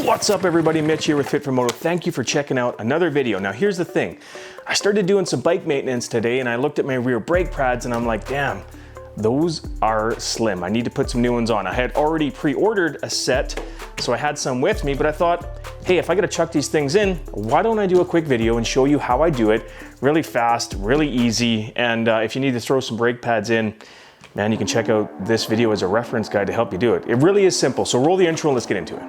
What's up everybody, Mitch here with Fit for Moto. Thank you for checking out another video. Now here's the thing, I started doing some bike maintenance today and I looked at my rear brake pads and I'm like, damn, those are slim. I need to put some new ones on. I had already pre-ordered a set, so I had some with me, but I thought, hey, if I gotta chuck these things in, why don't I do a quick video and show you how I do it really fast, really easy, and if you need to throw some brake pads in, man, you can check out this video as a reference guide to help you do it. It really is simple, so roll the intro and let's get into it.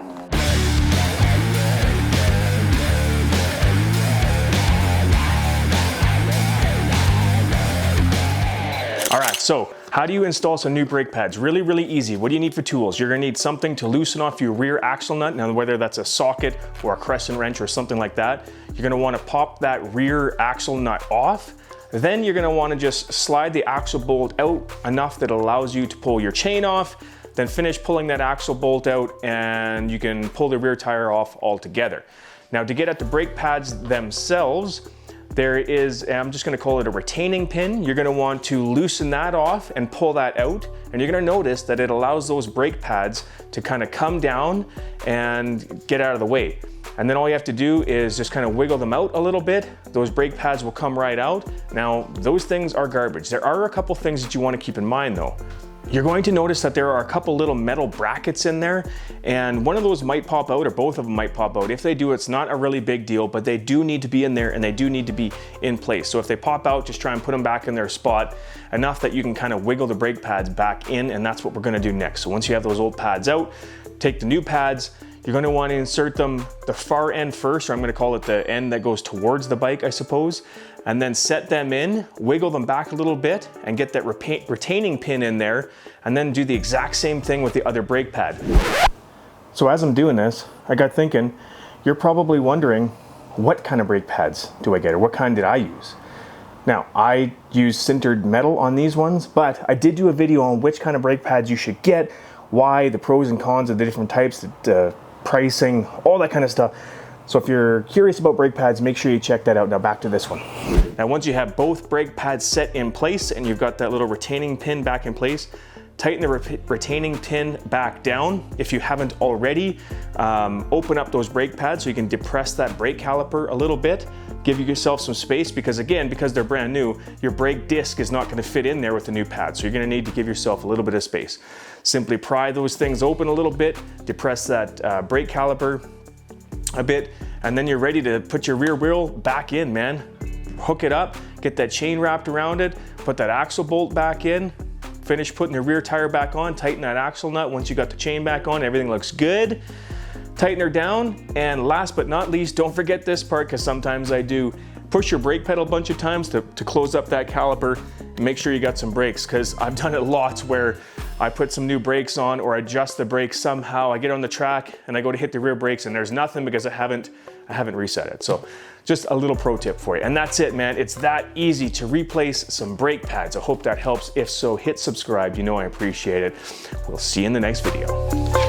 All right, so how do you install some new brake pads? Really, really easy. What do you need for tools? You're gonna need something to loosen off your rear axle nut. Now, whether that's a socket or a crescent wrench or something like that, you're gonna wanna pop that rear axle nut off. Then you're gonna wanna just slide the axle bolt out enough that it allows you to pull your chain off, then finish pulling that axle bolt out and you can pull the rear tire off altogether. Now, to get at the brake pads themselves, there is, I'm just gonna call it a retaining pin. You're gonna want to loosen that off and pull that out. And you're gonna notice that it allows those brake pads to kind of come down and get out of the way. And then all you have to do is just kind of wiggle them out a little bit. Those brake pads will come right out. Now, those things are garbage. There are a couple things that you wanna keep in mind though. You're going to notice that there are a couple little metal brackets in there, and one of those might pop out or both of them might pop out. If they do, it's not a really big deal, but they do need to be in there and they do need to be in place. So if they pop out, just try and put them back in their spot enough that you can kind of wiggle the brake pads back in, and that's what we're gonna do next. So once you have those old pads out, take the new pads. You're gonna want to insert them the far end first, or I'm gonna call it the end that goes towards the bike, I suppose, and then set them in, wiggle them back a little bit, and get that retaining pin in there, and then do the exact same thing with the other brake pad. So as I'm doing this, I got thinking, you're probably wondering, what kind of brake pads do I get, or what kind did I use? Now, I use sintered metal on these ones, but I did do a video on which kind of brake pads you should get, why, the pros and cons of the different types, the pricing, all that kind of stuff. So if you're curious about brake pads, make sure you check that out. Now back to this one. Now once you have both brake pads set in place and you've got that little retaining pin back in place, tighten the retaining pin back down. If you haven't already, open up those brake pads so you can depress that brake caliper a little bit. Give yourself some space because again, because they're brand new, your brake disc is not gonna fit in there with the new pad. So you're gonna need to give yourself a little bit of space. Simply pry those things open a little bit, depress that brake caliper a bit, and then you're ready to put your rear wheel back in, man. Hook it up, get that chain wrapped around it, put that axle bolt back in, finish putting the rear tire back on, tighten that axle nut. Once you got the chain back on, everything looks good. Tighten her down, and last but not least, don't forget this part because sometimes I do. Push your brake pedal a bunch of times to close up that caliper and make sure you got some brakes, because I've done it lots where I put some new brakes on or adjust the brakes somehow. I get on the track and I go to hit the rear brakes and there's nothing because I haven't reset it. So just a little pro tip for you. And that's it, man. It's that easy to replace some brake pads. I hope that helps. If so, hit subscribe. You know I appreciate it. We'll see you in the next video.